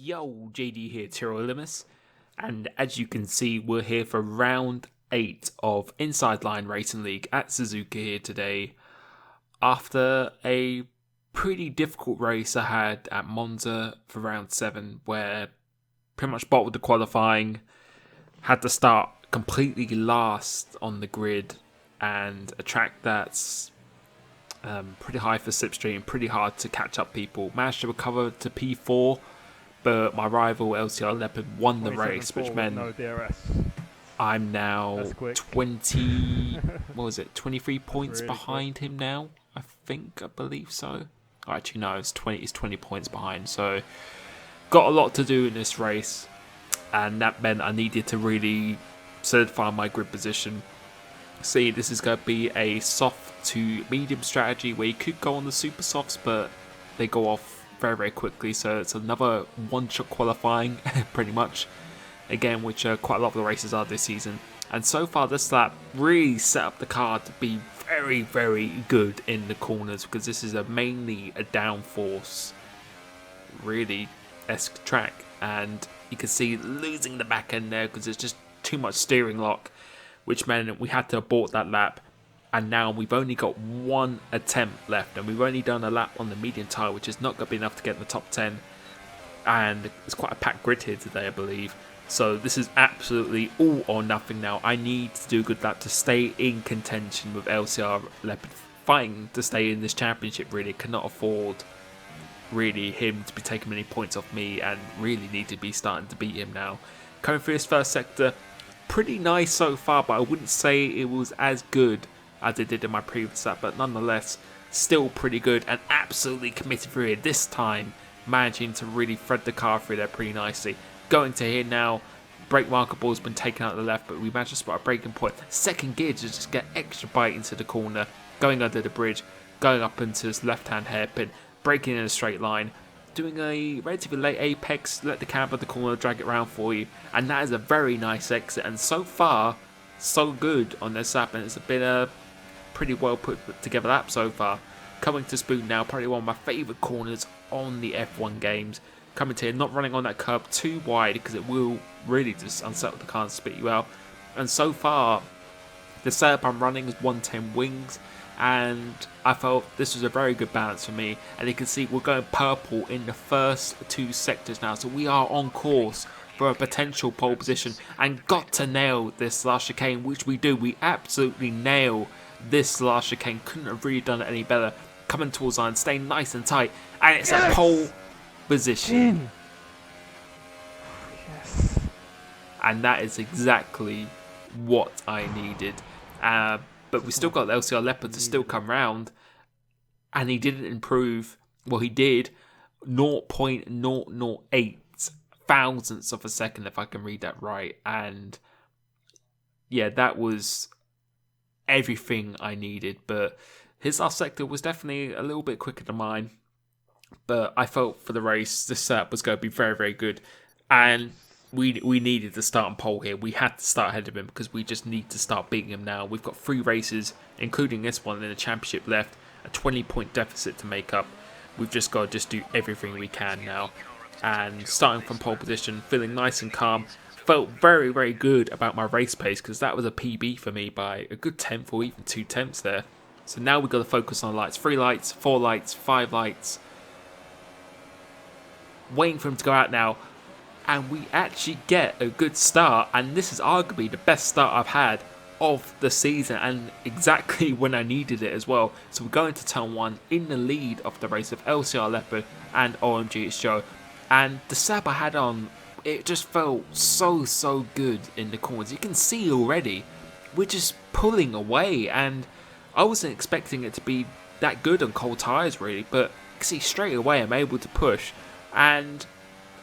Yo, JD here, Tyrolimus, and as you can see, we're here for round 8 of Inside Line Racing League at Suzuka here today. After a pretty difficult race I had at Monza for round 7, where pretty much bottled the qualifying, had to start completely last on the grid, and a track that's pretty high for slipstream, pretty hard to catch up people. Managed to recover to P4, but my rival LCR Leopard won the race, which meant no DRS. I'm now 20, 23 points really behind him now, I believe so. Actually, no, it's 20 points behind, so got a lot to do in this race, and that meant I needed to really solidify my grid position. See, this is going to be a soft to medium strategy where you could go on the super softs, but they go off very, very quickly. So it's another one-shot qualifying, pretty much. Again, which quite a lot of the races are this season. And so far, this lap really set up the car to be very, very good in the corners, because this is mainly a downforce, really esque track. And you can see losing the back end there because it's just too much steering lock, which meant we had to abort that lap. And now we've only got one attempt left, and we've only done a lap on the medium tyre, which is not going to be enough to get in the top 10. And it's quite a packed grid here today, I believe. So this is absolutely all or nothing now. I need to do a good lap to stay in contention with LCR Leopard, fighting to stay in this championship. Really cannot afford really him to be taking many points off me, and really need to be starting to beat him now. Coming through this first sector, pretty nice so far, but I wouldn't say it was as good as it did in my previous lap, but nonetheless still pretty good, and absolutely committed through here this time, managing to really thread the car through there pretty nicely. Going to here now, brake marker ball's been taken out of the left, but we managed to spot a braking point. Second gear to just get extra bite into the corner, going under the bridge, going up into this left hand hairpin, braking in a straight line, doing a relatively late apex, let the cab of the corner drag it around for you, and that is a very nice exit. And so far, so good on this lap, and it's been a pretty well put together lap so far. Coming to Spoon now, probably one of my favourite corners on the F1 games. Coming to here, not running on that curb too wide, because it will really just unsettle the car and spit you out. And so far, the setup I'm running is 110 wings, and I felt this was a very good balance for me. And you can see we're going purple in the first two sectors now, so we are on course for a potential pole position, and got to nail this last chicane, which we do. We absolutely nail this last chicane. Couldn't have really done it any better. Coming towards line, staying nice and tight, and it's a pole position. Yes. And that is exactly what I needed. But we still got the LCR Leopard to still come round, and he didn't improve. Well, he did 0.008 thousandths of a second, if I can read that right. And yeah, that was everything I needed. But his last sector was definitely a little bit quicker than mine. But I felt for the race, this setup was going to be very, very good. And we needed to start on pole here. We had to start ahead of him, because we just need to start beating him now. We've got 3 races, including this one in the championship left, a 20-point deficit to make up. We've just got to do everything we can now. And starting from pole position, feeling nice and calm. Felt very, very good about my race pace, because that was a PB for me by a good 10th or even 2 tenths there. So now we've got to focus on lights. 3 lights, 4 lights, 5 lights. Waiting for him to go out now. And we actually get a good start. And this is arguably the best start I've had of the season, and exactly when I needed it as well. So we're going to turn 1 in the lead of the race of LCR Leopard and OMG Joe. And the setup I had on, it just felt so good in the corners. You can see already, we're just pulling away, and I wasn't expecting it to be that good on cold tyres really, but you can see straight away I'm able to push, and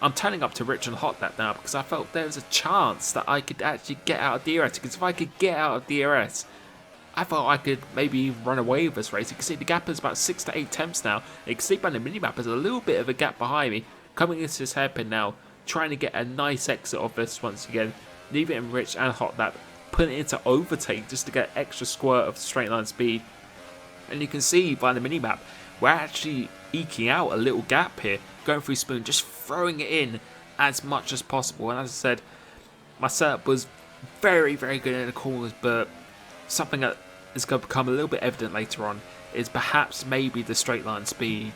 I'm turning up to rich and hot that now, because I felt there was a chance that I could actually get out of DRS, because if I could get out of DRS, I thought I could maybe run away with this race. You can see the gap is about 6 to 8 tenths now. You can see by the minimap there's a little bit of a gap behind me. Coming into this hairpin now, trying to get a nice exit of this once again. Leave it in rich and hot lap, putting it into overtake just to get extra squirt of straight line speed. And you can see by the minimap, we're actually eking out a little gap here, going through Spoon, just throwing it in as much as possible. And as I said, my setup was very, very good in the corners, but something that is going to become a little bit evident later on is perhaps maybe the straight line speed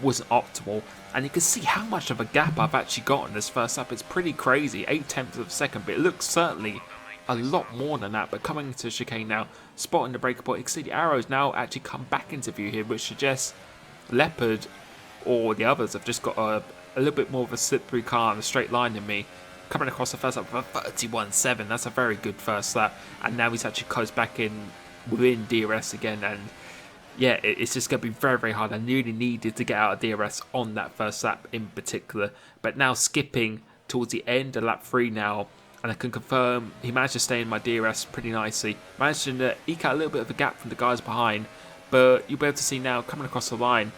wasn't optimal. And you can see how much of a gap I've actually got in this first lap. It's pretty crazy, 0.8 of a second, but it looks certainly a lot more than that. But coming into chicane now, spotting the breaker point, you can see the arrows now actually come back into view here, which suggests Leopard or the others have just got a little bit more of a slippery car on a straight line than me. Coming across the first lap for 31.7, that's a very good first lap. And now he's actually close back in within DRS again. And yeah, it's just going to be very, very hard. I really needed to get out of DRS on that first lap in particular. But now skipping towards the end of lap 3 now, and I can confirm he managed to stay in my DRS pretty nicely. Managed to eke out a little bit of a gap from the guys behind. But you'll be able to see now, coming across the line,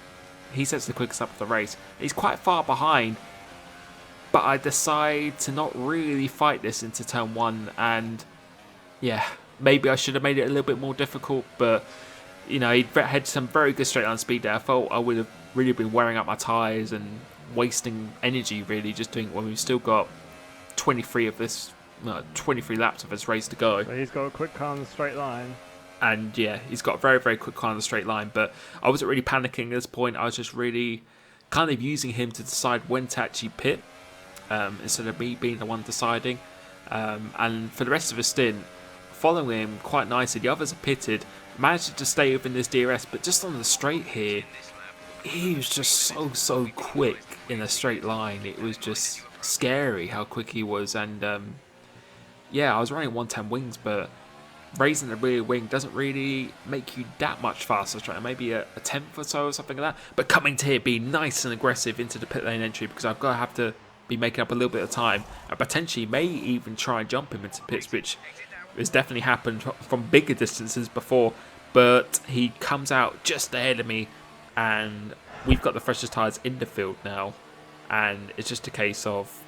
he sets the quickest lap of the race. He's quite far behind, but I decide to not really fight this into turn 1. And yeah, maybe I should have made it a little bit more difficult, but you know, he had some very good straight line speed there. I felt I would have really been wearing out my tyres and wasting energy really just doing it when we've still got 23 laps of this race to go. So he's got a quick car on the straight line. And yeah, he's got a very, very quick car on the straight line. But I wasn't really panicking at this point. I was just really kind of using him to decide when to actually pit, instead of me being the one deciding. And for the rest of the stint, following him quite nicely. The others are pitted, managed to stay within this DRS, but just on the straight here, he was just so quick in a straight line. It was just scary how quick he was. And yeah, I was running 110 wings, but raising the rear wing doesn't really make you that much faster. Maybe a tenth or so or something like that. But coming to here, being nice and aggressive into the pit lane entry, because I've got to have to be making up a little bit of time, and potentially may even try and jump him into pits, which has definitely happened from bigger distances before. But he comes out just ahead of me, and we've got the freshest tyres in the field now, and it's just a case of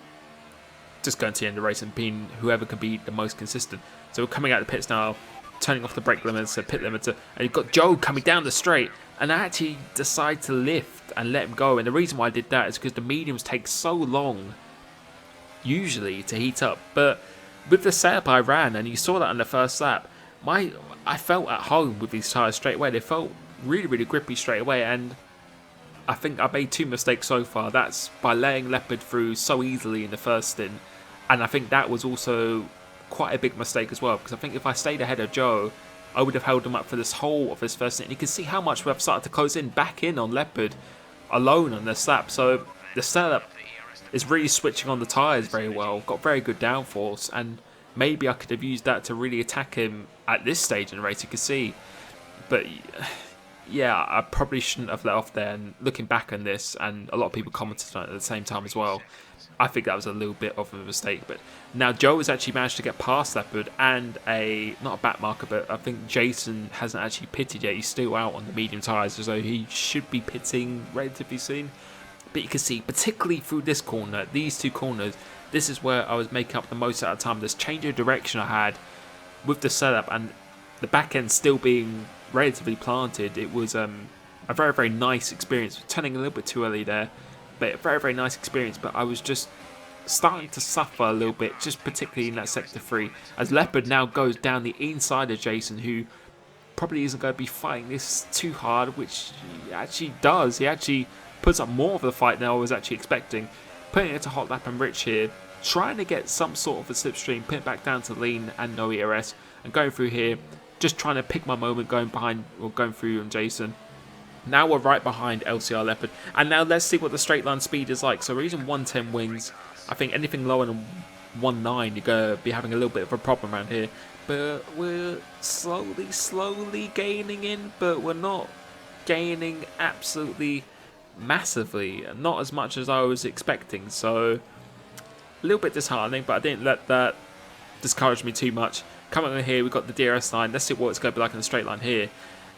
just going to the end of the race and being whoever can be the most consistent. So we're coming out of the pits now, turning off the brake limiter, pit limiter, and you've got Joe coming down the straight, and I actually decide to lift and let him go. And the reason why I did that is because the mediums take so long usually to heat up, but with the setup I ran, and you saw that on the first lap, I felt at home with these tyres straight away. They felt really, really grippy straight away, and I think I made 2 mistakes so far. That's by laying Leopard through so easily in the first stint, and I think that was also quite a big mistake as well, because I think if I stayed ahead of Joe, I would have held him up for this whole of his first stint. And you can see how much we've started to close back in on Leopard alone on this lap. So the setup is really switching on the tyres very well, got very good downforce, and maybe I could have used that to really attack him at this stage in the race, you can see. But yeah, I probably shouldn't have let off there, and looking back on this, and a lot of people commented on it at the same time as well, I think that was a little bit of a mistake. But now Joe has actually managed to get past Leopard, and not a back marker, but I think Jason hasn't actually pitted yet. He's still out on the medium tyres, as though he should be pitting relatively soon. But you can see, particularly through this corner, these 2 corners, this is where I was making up the most out of time. This change of direction I had with the setup and the back end still being relatively planted, it was a very, very nice experience. Turning a little bit too early there, but a very, very nice experience. But I was just starting to suffer a little bit, just particularly in that sector 3, as Leopard now goes down the inside of Jason, who probably isn't going to be fighting this too hard, which he actually does. He actually puts up more of the fight than I was actually expecting. Putting it to hot lap and Rich here, trying to get some sort of a slipstream, pin it back down to lean and no ERS, and going through here, just trying to pick my moment, going through on Jason. Now we're right behind LCR Leopard, and now let's see what the straight line speed is like. So we're using 110 wings. I think anything lower than 1.9, you're going to be having a little bit of a problem around here. But we're slowly gaining in, but we're not gaining absolutely massively, not as much as I was expecting. So a little bit disheartening, but I didn't let that discourage me too much. Coming over here, we've got the DRS line. Let's see what it's going to be like in the straight line here.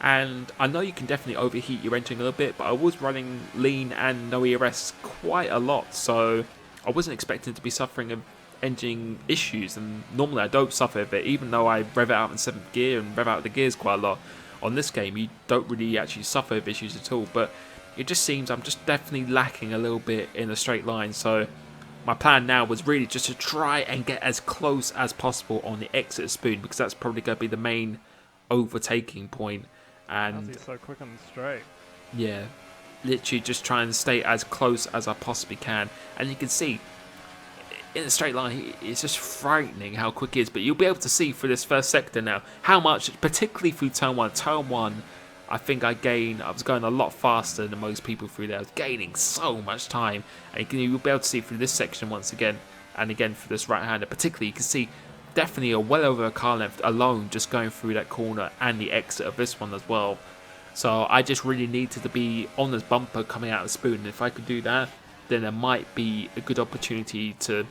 And I know you can definitely overheat your engine a little bit, but I was running lean and no ERS quite a lot, so I wasn't expecting to be suffering of engine issues. And normally I don't suffer of it, even though I rev it out in 7th gear and rev out the gears quite a lot. On this game, you don't really actually suffer of issues at all. But it just seems I'm just definitely lacking a little bit in the straight line. So my plan now was really just to try and get as close as possible on the exit spoon, because that's probably going to be the main overtaking point. And he's so quick on the straight. yeah, literally just try and stay as close as I possibly can. And you can see in the straight line, it's just frightening how quick he is. But you'll be able to see through this first sector now how much, particularly through turn one. Turn one, I think I was going a lot faster than most people through there. I was gaining so much time. And you'll be able to see through this section once again, and again for this right-hander. Particularly, you can see definitely well over a car length alone just going through that corner and the exit of this one as well. So I just really needed to be on this bumper coming out of the spoon. And if I could do that, then there might be a good opportunity to,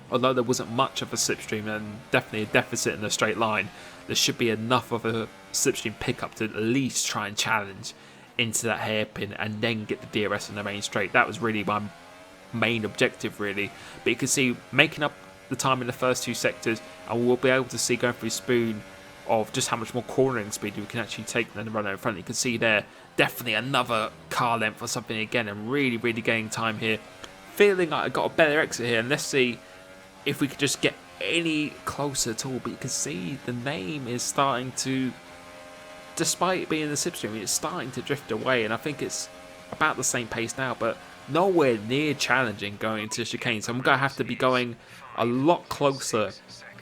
although there wasn't much of a slipstream and definitely a deficit in the straight line, there should be enough of a slipstream pickup to at least try and challenge into that hairpin and then get the DRS in the main straight. That was really my main objective, really. But you can see making up the time in the first two sectors, and we'll be able to see going through spoon of just how much more cornering speed we can actually take than the runner in front. You can see there, definitely another car length or something again, and really gaining time here. Feeling like I got a better exit here, and let's see if we could just get any closer at all. But you can see the name is starting to, despite it being in the slipstream, it's starting to drift away, and I think it's about the same pace now, but nowhere near challenging going into the chicane. So I'm going to have to be going a lot closer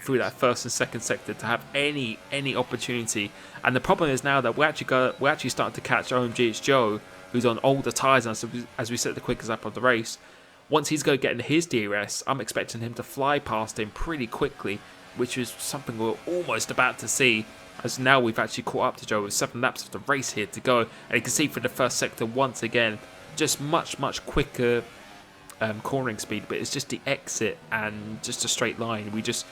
through that first and second sector to have any opportunity. And the problem is now that we're actually starting to catch OMGH Joe, who's on older tyres, and as we set the quickest lap of the race. Once he's going to get into his DRS, I'm expecting him to fly past him pretty quickly, which is something we're almost about to see, as now we've actually caught up to Joe with 7 laps of the race here to go. And you can see for the first sector once again, just much quicker cornering speed, but it's just the exit and just a straight line. We just,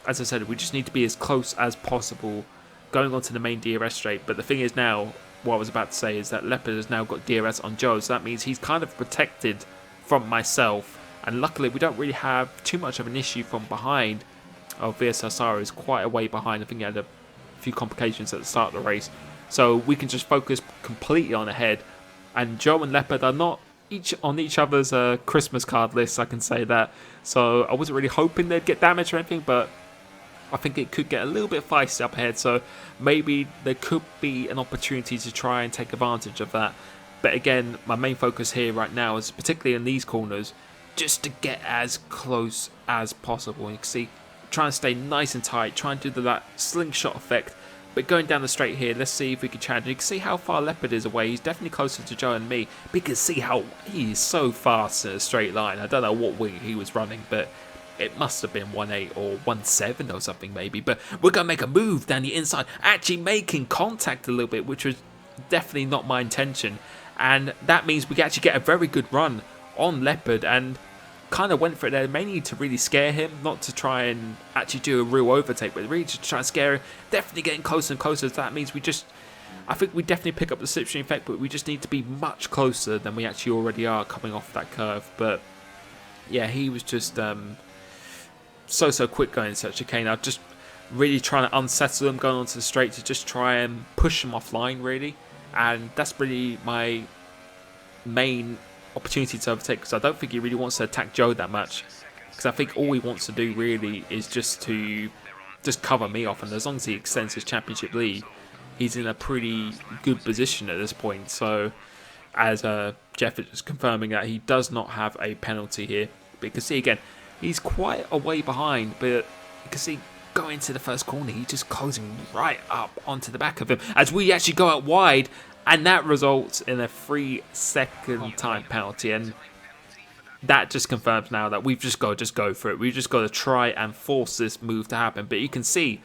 as I said, we just need to be as close as possible going onto the main DRS straight. But the thing is now, what I was about to say is that Leopard has now got DRS on Joe, so that means he's kind of protected from myself. And luckily we don't really have too much of an issue from behind. VS Sarsara is quite a way behind. I think he had a few complications at the start of the race, so we can just focus completely on ahead. And Joe and Leopard are not on each other's Christmas card lists, I can say that. So I wasn't really hoping they'd get damaged or anything, but I think it could get a little bit feisty up ahead, so maybe there could be an opportunity to try and take advantage of that. But again, my main focus here right now is, particularly in these corners, just to get as close as possible. You can see, trying to stay nice and tight, trying to do that slingshot effect. But going down the straight here, let's see if we can challenge. You can see how far Leopard is away. He's definitely closer to Joe and me. But you can see how he is so fast in a straight line. I don't know what wing he was running, but it must have been 1.8 or 1.7 or something maybe. But we're going to make a move down the inside, actually making contact a little bit, which was definitely not my intention. And that means we actually get a very good run on Leopard, and kind of went for it there, mainly to really scare him, not to try and actually do a real overtake, but really to try and scare him. Definitely getting closer and closer. So that means I think we definitely pick up the slipstream effect, but we just need to be much closer than we actually already are coming off that curve. But yeah, he was just so quick going into that chicane. I'm just really trying to unsettle him going onto the straight to just try and push him offline, really. And that's really my main opportunity to overtake, because I don't think he really wants to attack Joe that much, because I think all he wants to do really is just cover me off, and as long as he extends his championship lead, he's in a pretty good position at this point. So as Jeff is confirming that he does not have a penalty here, but you can see again he's quite a way behind, but you can see going to the first corner he's just closing right up onto the back of him as we actually go out wide. And that results in a 3-second time penalty. And that just confirms now that we've just got to go for it. We've just got to try and force this move to happen. But you can see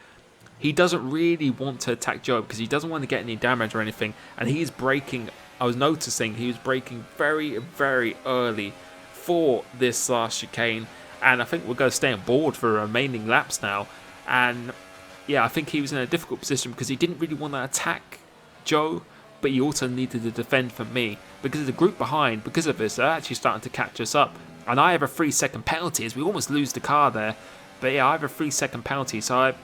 he doesn't really want to attack Joe because he doesn't want to get any damage or anything. And he's braking. I was noticing he was braking very early for this last chicane. And I think we're going to stay on board for the remaining laps now. And yeah, I think he was in a difficult position because he didn't really want to attack Joe, but he also needed to defend for me, because the group behind, because of this, are actually starting to catch us up. And I have a 3-second penalty as we almost lose the car there. But yeah, I have a 3-second penalty, so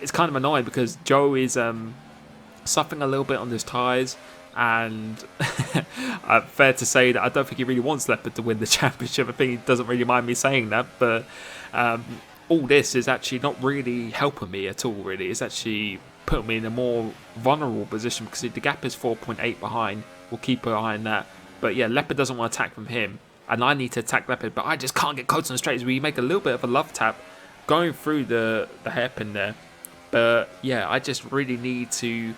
it's kind of annoying because Joe is suffering a little bit on his tyres. And fair to say that I don't think he really wants Leopard to win the championship. I think he doesn't really mind me saying that, but all this is actually not really helping me at all, really. It's actually putting me in a more vulnerable position because the gap is 4.8 behind. We'll keep an eye on that. But yeah, Leopard doesn't want to attack from him, and I need to attack Leopard, but I just can't get close on the straight. So we make a little bit of a love tap going through the hairpin there. But yeah, I just really need to...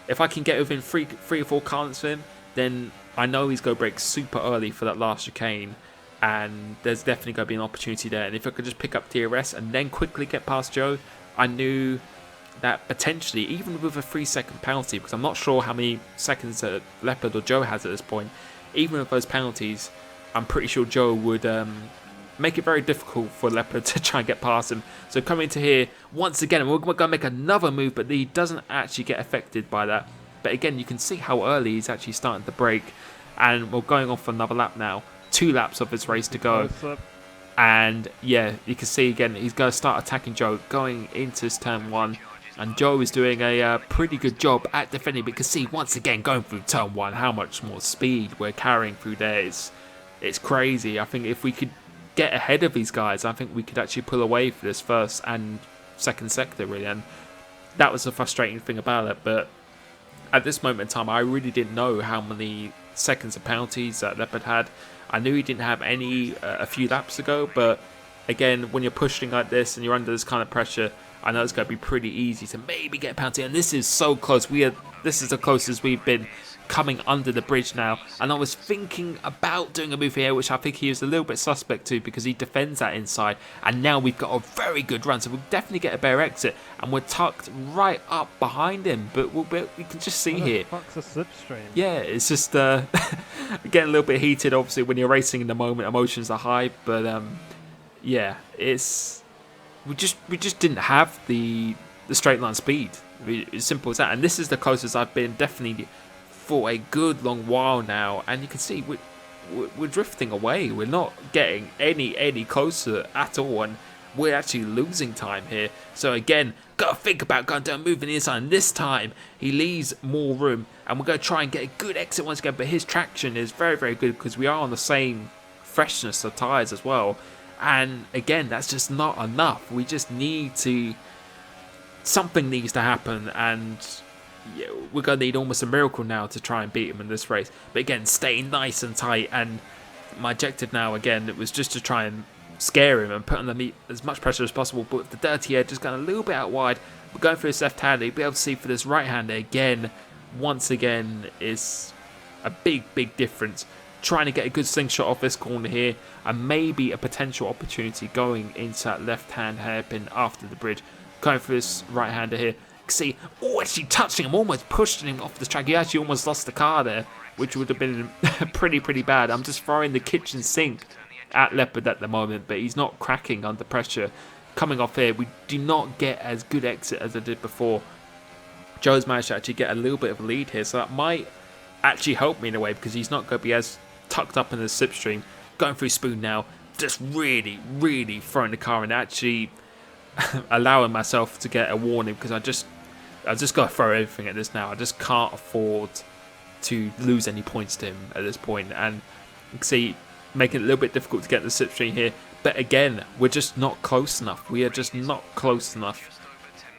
If I can get within three or four currents of him, then I know he's going to break super early for that last chicane. And there's definitely going to be an opportunity there. And if I could just pick up DRS and then quickly get past Joe, I knew that potentially, even with a 3-second penalty, because I'm not sure how many seconds that Leopard or Joe has at this point, even with those penalties, I'm pretty sure Joe would make it very difficult for Leopard to try and get past him. So coming to here, once again, we're going to make another move, but he doesn't actually get affected by that. But again, you can see how early he's actually starting to break. And we're going on for another lap now. 2 laps of this race to go. And yeah, you can see again, he's going to start attacking Joe going into this turn 1. And Joe is doing a pretty good job at defending. But you can see once again, going through turn 1, how much more speed we're carrying through there. It's crazy. I think if we could get ahead of these guys, I think we could actually pull away for this first and second sector, really. And that was the frustrating thing about it. But at this moment in time, I really didn't know how many seconds of penalties that Leopard had. I knew he didn't have any a few laps ago, but again, when you're pushing like this and you're under this kind of pressure, I know it's going to be pretty easy to maybe get a penalty. And this is so close. This is the closest we've been coming under the bridge now. And I was thinking about doing a move here, which I think he was a little bit suspect to because he defends that inside. And now we've got a very good run, so we'll definitely get a better exit. And we're tucked right up behind him, but we can just see here. Fuck's a slipstream. Yeah, it's just getting a little bit heated. Obviously, when you're racing in the moment, emotions are high. But yeah, we just didn't have the straight line speed. As simple as that. And this is the closest I've been definitely for a good long while now, and you can see we're drifting away. We're not getting any closer at all, and we're actually losing time here. So again, gotta think about going down, moving inside. And this time he leaves more room, and we're gonna try and get a good exit once again. But his traction is very, very good because we are on the same freshness of tyres as well. And again, that's just not enough. We just need to. Something needs to happen, and yeah, we're going to need almost a miracle now to try and beat him in this race. But again, staying nice and tight. And my objective now, again, it was just to try and scare him and put on the as much pressure as possible. But with the dirty edge just going a little bit out wide, we're going for his left-hander. You'll be able to see for this right-hander again, once again, is a big difference. Trying to get a good slingshot off this corner here, and maybe a potential opportunity going into that left-hand hairpin after the bridge. Going for this right-hander here. See, actually touching him, almost pushing him off the track. He actually almost lost the car there, which would have been pretty bad. I'm just throwing the kitchen sink at Leopard at the moment, but he's not cracking under pressure. Coming off here, we do not get as good exit as I did before. Joe's managed to actually get a little bit of a lead here, so that might actually help me in a way because he's not going to be as tucked up in the slipstream. Going through Spoon now, just really throwing the car and actually allowing myself to get a warning because I just got to throw everything at this now. I just can't afford to lose any points to him at this point. And you can see, making it a little bit difficult to get the slipstream here. But again, we're just not close enough. We are just not close enough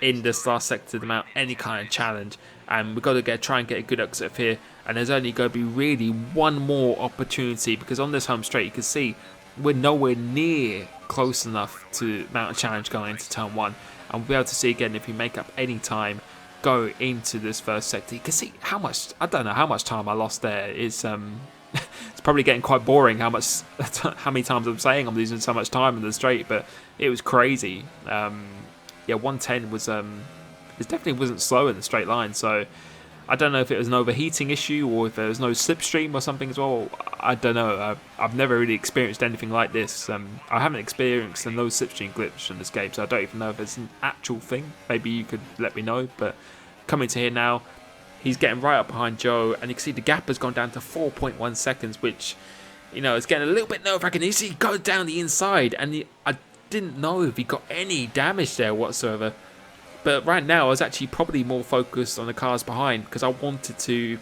in this last sector to mount any kind of challenge. And we've got to try and get a good exit here. And there's only going to be really one more opportunity because on this home straight, you can see we're nowhere near close enough to mount a challenge going into turn 1. And we'll be able to see again if we make up any time go into this first sector. You can see how much, I don't know how much time I lost there. It's probably getting quite boring how many times I'm saying I'm losing so much time in the straight, but it was crazy. Yeah, 110 was it definitely wasn't slow in the straight line, so I don't know if it was an overheating issue or if there was no slipstream or something as well. I don't know. I've never really experienced anything like this. I haven't experienced a no slipstream glitch in this game, so I don't even know if it's an actual thing. Maybe you could let me know. But coming to here now, he's getting right up behind Joe, and you can see the gap has gone down to 4.1 seconds, which, you know, is getting a little bit nerve-wracking. You see he goes down the inside, and I didn't know if he got any damage there whatsoever. But right now, I was actually probably more focused on the cars behind because I wanted to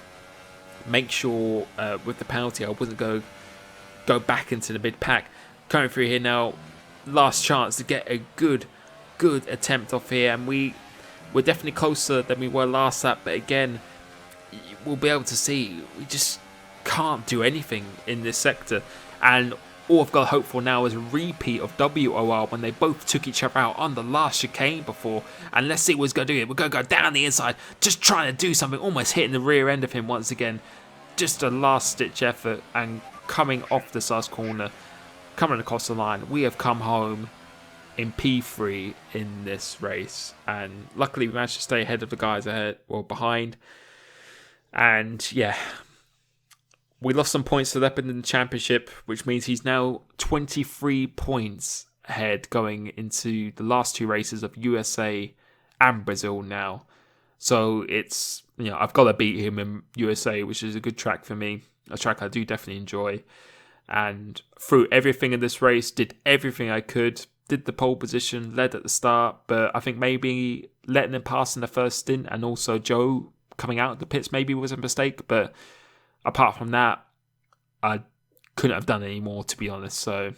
make sure with the penalty I wasn't go back into the mid pack. Coming through here now, last chance to get a good attempt off here, and we're definitely closer than we were last lap, but again, we'll be able to see we just can't do anything in this sector, and all I've got to hope for now is a repeat of WOR when they both took each other out on the last chicane before, and let's see what's going to do it. We're going to go down the inside, just trying to do something, almost hitting the rear end of him once again. Just a last ditch effort, and coming off this last corner, coming across the line, we have come home in P3 in this race, and luckily we managed to stay ahead of the guys behind. And yeah, we lost some points to Leopard in the championship, which means he's now 23 points ahead going into the last two races of USA and Brazil now. So it's, I've got to beat him in USA, which is a good track for me, a track I do definitely enjoy. And through everything in this race, did everything I could, did the pole position, led at the start, but I think maybe letting him pass in the first stint and also Joe coming out of the pits maybe was a mistake, but apart from that, I couldn't have done any more, to be honest. So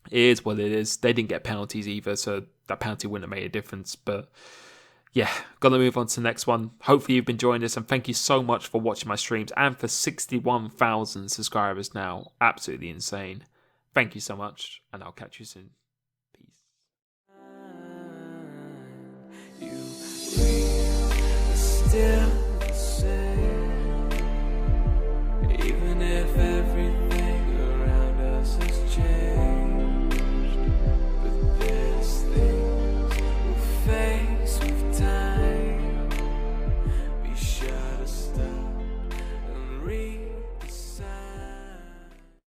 it is what it is. They didn't get penalties either, so that penalty wouldn't have made a difference. But yeah, gonna move on to the next one. Hopefully you've been enjoying this, and thank you so much for watching my streams and for 61,000 subscribers now. Absolutely insane. Thank you so much, and I'll catch you soon. Peace.